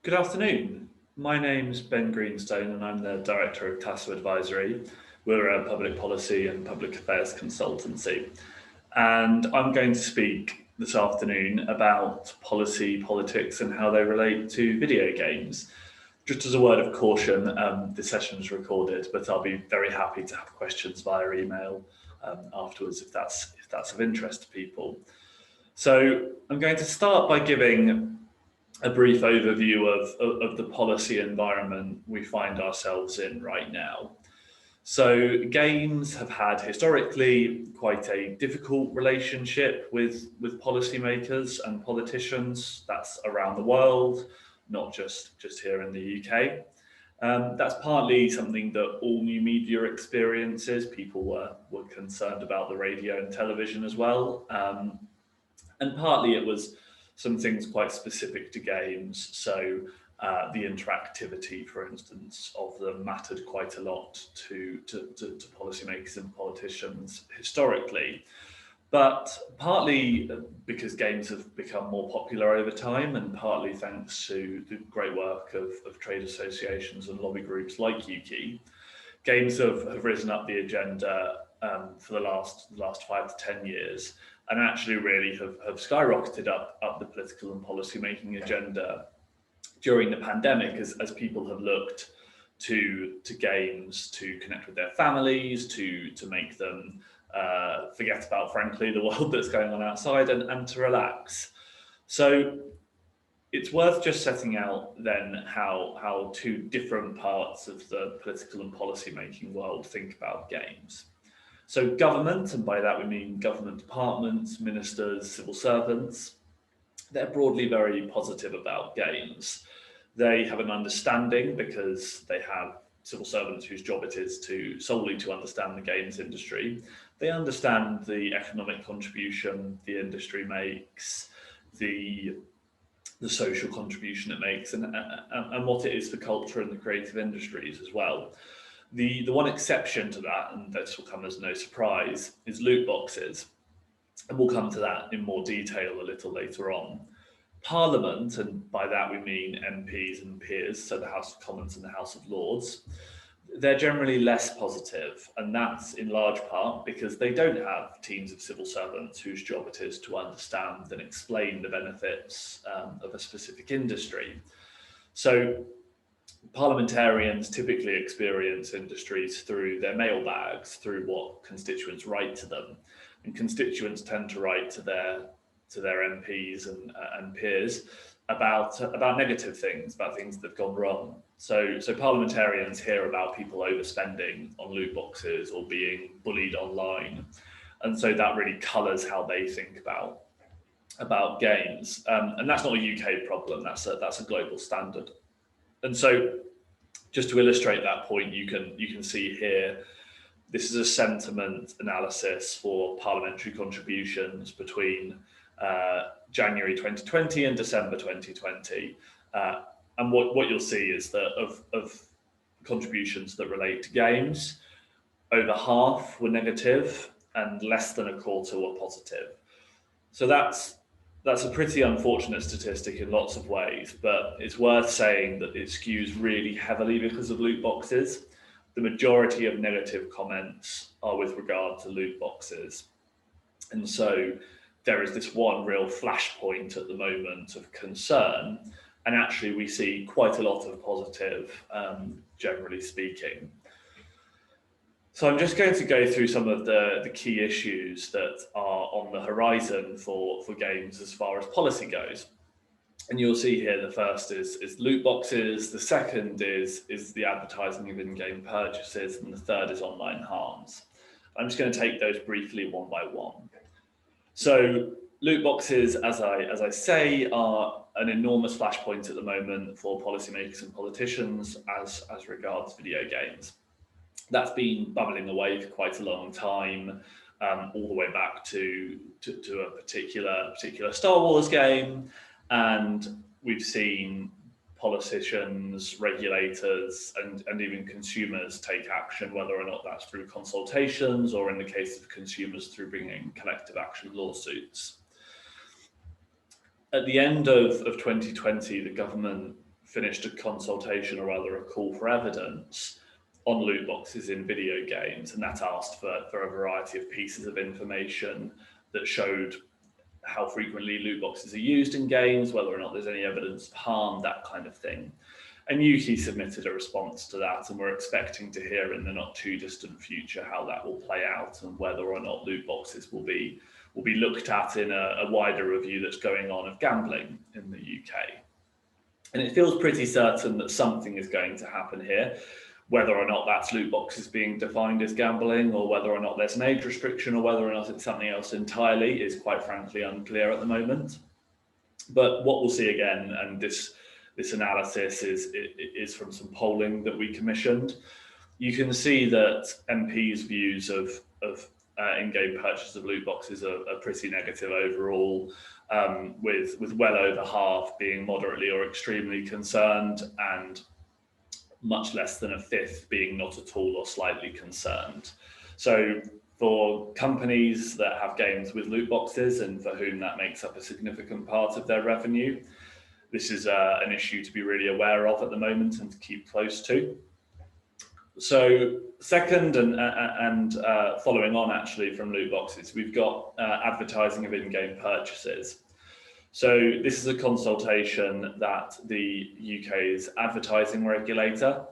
Good afternoon. My name's Ben Greenstone and I'm the Director of Taso Advisory. We're a public policy and public affairs consultancy. And I'm going to speak this afternoon about policy, politics and how they relate to video games. Just as a word of caution, this session is recorded, but I'll be very happy to have questions via email afterwards if that's of interest to people. So I'm going to start by giving a brief overview of the policy environment we find ourselves in right now. So games have had historically quite a difficult relationship with policymakers and politicians. That's around the world, not just here in the UK. That's partly something that all new media experiences. People were concerned about the radio and television as well. And partly it was some things quite specific to games. So the interactivity, for instance, of them mattered quite a lot to policymakers and politicians historically. But partly because games have become more popular over time, and partly thanks to the great work of trade associations and lobby groups like Ukie, games have risen up the agenda for the last 5 to 10 years, and actually really have skyrocketed up the political and policy making agenda during the pandemic as people have looked to games to connect with their families, to make them forget about, frankly, the world that's going on outside and to relax. So it's worth just setting out then how two different parts of the political and policy making world think about games. So government, and by that we mean government departments, ministers, civil servants, they're broadly very positive about games. They have an understanding because they have civil servants whose job it is solely to understand the games industry. They understand the economic contribution the industry makes, the social contribution it makes, and what it is for culture and the creative industries as well. The one exception to that, and this will come as no surprise, is loot boxes. And we'll come to that in more detail a little later on. Parliament, and by that we mean MPs and peers, so the House of Commons and the House of Lords, they're generally less positive, and that's in large part because they don't have teams of civil servants whose job it is to understand and explain the benefits of a specific industry. So parliamentarians typically experience industries through their mailbags, through what constituents write to them, and constituents tend to write to their MPs and peers about negative things, about things that have gone wrong. So parliamentarians hear about people overspending on loot boxes or being bullied online, and so that really colours how they think about games. And that's not a UK problem. That's a global standard. And so, just to illustrate that point, you can see here, this is a sentiment analysis for parliamentary contributions between January 2020 and December 2020. And what you'll see is that of contributions that relate to games, over half were negative and less than a quarter were positive. So that's a pretty unfortunate statistic in lots of ways, but it's worth saying that it skews really heavily because of loot boxes. The majority of negative comments are with regard to loot boxes. And so there is this one real flashpoint at the moment of concern, and actually we see quite a lot of positive, generally speaking. So I'm just going to go through some of the key issues that are on the horizon for games as far as policy goes. And you'll see here the first is loot boxes, the second is the advertising of in-game purchases, and the third is online harms. I'm just going to take those briefly one by one. So loot boxes, as I say, are an enormous flashpoint at the moment for policymakers and politicians as regards video games. That's been bubbling away for quite a long time, all the way back to a particular Star Wars game, and we've seen politicians, regulators, and even consumers take action, whether or not that's through consultations or, in the case of consumers, through bringing collective action lawsuits. At the end of 2020, the government finished a consultation, or rather a call for evidence, on loot boxes in video games, and that asked for a variety of pieces of information that showed how frequently loot boxes are used in games, whether or not there's any evidence of harm, that kind of thing. And Ukie submitted a response to that, and we're expecting to hear in the not too distant future how that will play out and whether or not loot boxes will be looked at in a wider review that's going on of gambling in the UK. And it feels pretty certain that something is going to happen here, whether or not that's loot boxes being defined as gambling, or whether or not there's an age restriction, or whether or not it's something else entirely, is quite frankly unclear at the moment. But what we'll see again, and this analysis is from some polling that we commissioned, you can see that MPs' views of in-game purchase of loot boxes are pretty negative overall, with well over half being moderately or extremely concerned, and much less than a fifth being not at all or slightly concerned. So for companies that have games with loot boxes, and for whom that makes up a significant part of their revenue, this is an issue to be really aware of at the moment and to keep close to. So second, and following on actually from loot boxes, we've got advertising of in-game purchases. So this is a consultation that the UK's advertising regulator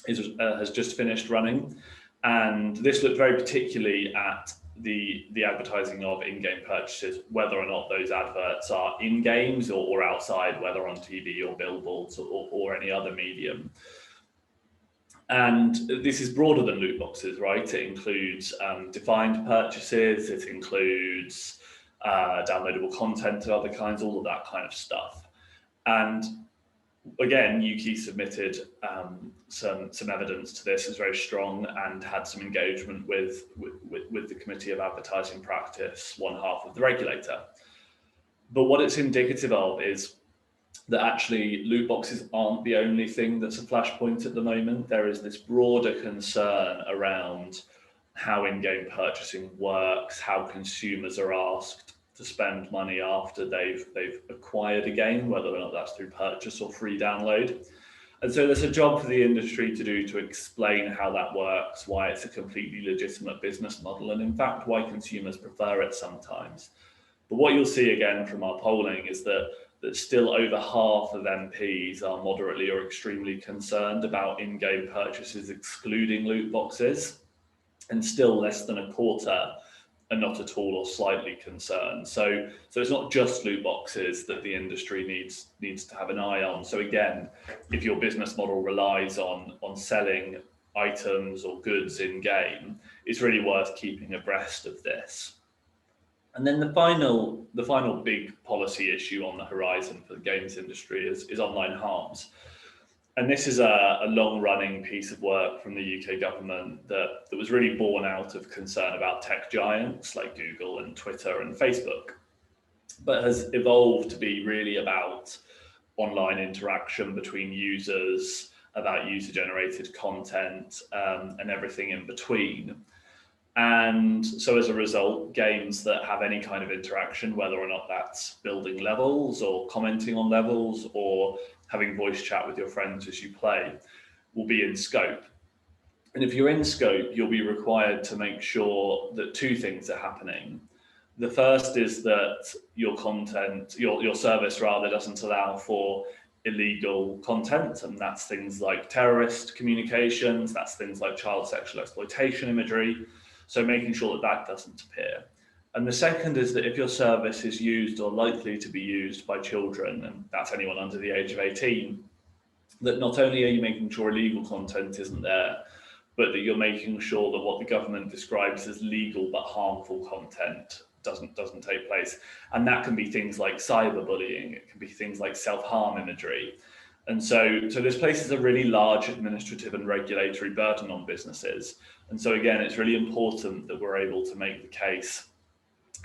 has just finished running, and this looked very particularly at the advertising of in-game purchases, whether or not those adverts are in games or outside, whether on TV or billboards or any other medium. And this is broader than loot boxes, right? It includes defined purchases, it includes downloadable content of other kinds, all of that kind of stuff. And again, Ukie submitted some evidence to this, is very strong, and had some engagement with the Committee of Advertising Practice, one half of the regulator. But what it's indicative of is that actually loot boxes aren't the only thing that's a flashpoint at the moment. There is this broader concern around how in-game purchasing works, how consumers are asked to spend money after they've acquired a game, whether or not that's through purchase or free download. And so there's a job for the industry to do to explain how that works, why it's a completely legitimate business model, and in fact, why consumers prefer it sometimes. But what you'll see again from our polling is that still over half of MPs are moderately or extremely concerned about in-game purchases excluding loot boxes, and still less than a quarter are not at all or slightly concerned. So it's not just loot boxes that the industry needs to have an eye on. So again, if your business model relies on selling items or goods in game, it's really worth keeping abreast of this. And then the final big policy issue on the horizon for the games industry is online harms. And this is a long-running piece of work from the UK government that was really born out of concern about tech giants like Google and Twitter and Facebook, but has evolved to be really about online interaction between users, about user-generated content, and everything in between. And so as a result, games that have any kind of interaction, whether or not that's building levels or commenting on levels or having voice chat with your friends as you play, will be in scope. And if you're in scope, you'll be required to make sure that two things are happening. The first is that your content, your service rather, doesn't allow for illegal content, and that's things like terrorist communications, that's things like child sexual exploitation imagery. So making sure that that doesn't appear. And the second is that if your service is used or likely to be used by children, and that's anyone under the age of 18, that not only are you making sure illegal content isn't there, but that you're making sure that what the government describes as legal but harmful content doesn't take place. And that can be things like cyberbullying, it can be things like self-harm imagery. And so this places a really large administrative and regulatory burden on businesses. And so again, it's really important that we're able to make the case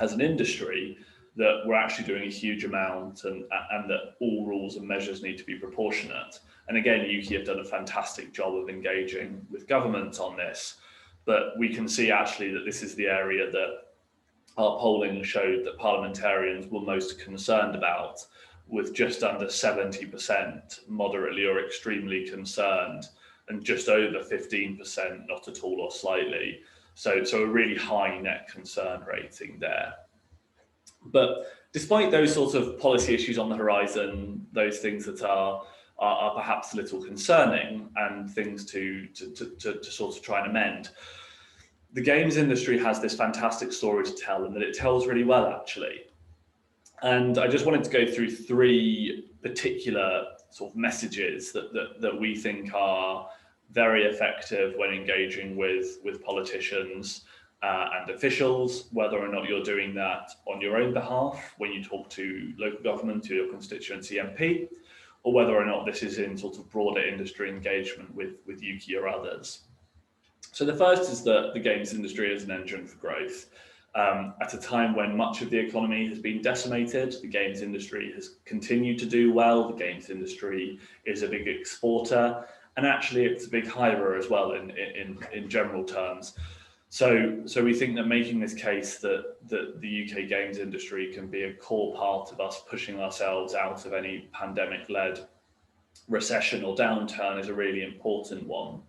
as an industry that we're actually doing a huge amount, and that all rules and measures need to be proportionate. And again, Ukie have done a fantastic job of engaging with government on this, but we can see actually that this is the area that our polling showed that parliamentarians were most concerned about. with just under 70% moderately or extremely concerned, and just over 15% not at all or slightly. So a really high net concern rating there. But despite those sorts of policy issues on the horizon, those things that are perhaps a little concerning and things to sort of try and amend, the games industry has this fantastic story to tell, and that it tells really well, actually. And I just wanted to go through three particular sort of messages that we think are very effective when engaging with politicians and officials, whether or not you're doing that on your own behalf when you talk to local government, to your constituency MP, or whether or not this is in sort of broader industry engagement with Ukie or others. So the first is that the games industry is an engine for growth. At a time when much of the economy has been decimated, the games industry has continued to do well. The games industry is a big exporter, and actually it's a big hirer as well in general terms. So we think that making this case that the UK games industry can be a core part of us pushing ourselves out of any pandemic-led recession or downturn is a really important one.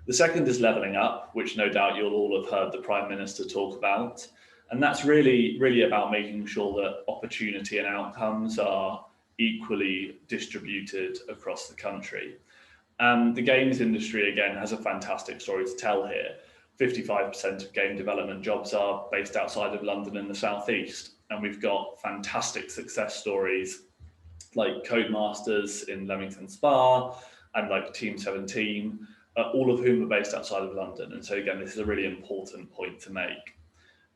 The second is levelling up, which no doubt you'll all have heard the Prime Minister talk about. And that's really about making sure that opportunity and outcomes are equally distributed across the country. And the games industry, again, has a fantastic story to tell here. 55% of game development jobs are based outside of London in the southeast. And we've got fantastic success stories like Codemasters in Leamington Spa and like Team 17, all of whom are based outside of London. And so again, this is a really important point to make.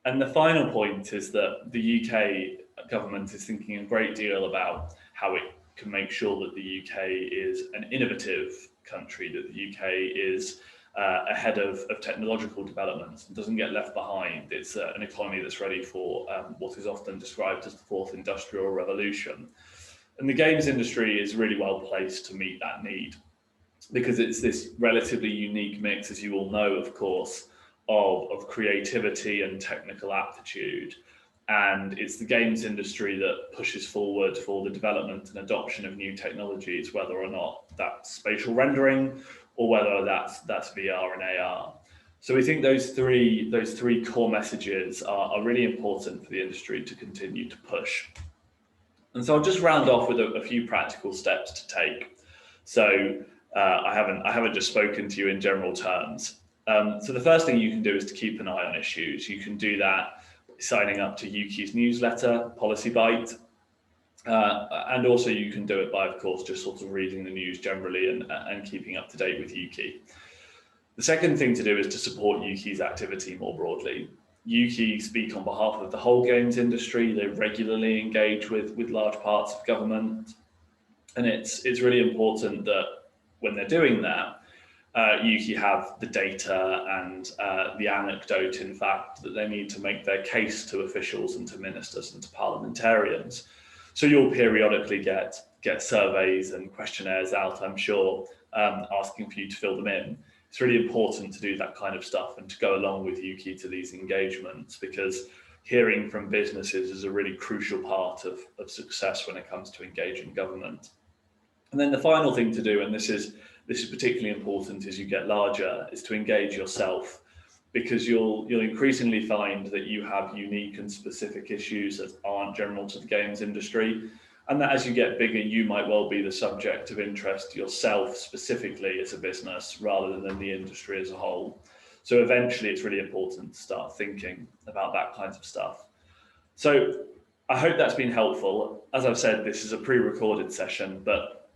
And the final point is that the UK government is thinking a great deal about how it can make sure that the UK is an innovative country, that the UK is ahead of technological developments and doesn't get left behind. It's an economy that's ready for what is often described as the fourth industrial revolution. And the games industry is really well placed to meet that need, because it's this relatively unique mix, as you all know, of course, of creativity and technical aptitude. And it's the games industry that pushes forward for the development and adoption of new technologies, whether or not that's spatial rendering or whether that's VR and AR. So we think those three core messages are really important for the industry to continue to push. And so I'll just round off with a few practical steps to take. So I haven't just spoken to you in general terms. So the first thing you can do is to keep an eye on issues. You can do that by signing up to Ukie's newsletter, Policy Bite, and also you can do it by, of course, just sort of reading the news generally and keeping up to date with Ukie. The second thing to do is to support Ukie's activity more broadly. Ukie speak on behalf of the whole games industry. They regularly engage with large parts of government, and it's really important that when they're doing that, Ukie have the data and the anecdote, in fact, that they need to make their case to officials and to ministers and to parliamentarians. So you'll periodically get surveys and questionnaires out, I'm sure, asking for you to fill them in. It's really important to do that kind of stuff and to go along with Ukie to these engagements, because hearing from businesses is a really crucial part of success when it comes to engaging government. And then the final thing to do, and this is particularly important as you get larger, is to engage yourself, because you'll increasingly find that you have unique and specific issues that aren't general to the games industry, and that as you get bigger, you might well be the subject of interest yourself specifically as a business rather than the industry as a whole. So eventually it's really important to start thinking about that kind of stuff. So I hope that's been helpful. As I've said, this is a pre-recorded session, but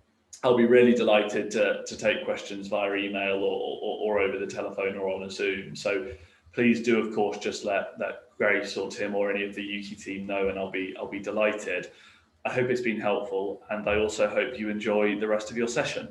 I'll be really delighted to take questions via email or over the telephone or on a Zoom. So please do, of course, just let Grace or Tim or any of the Ukie team know, and I'll be delighted. I hope it's been helpful, and I also hope you enjoy the rest of your session.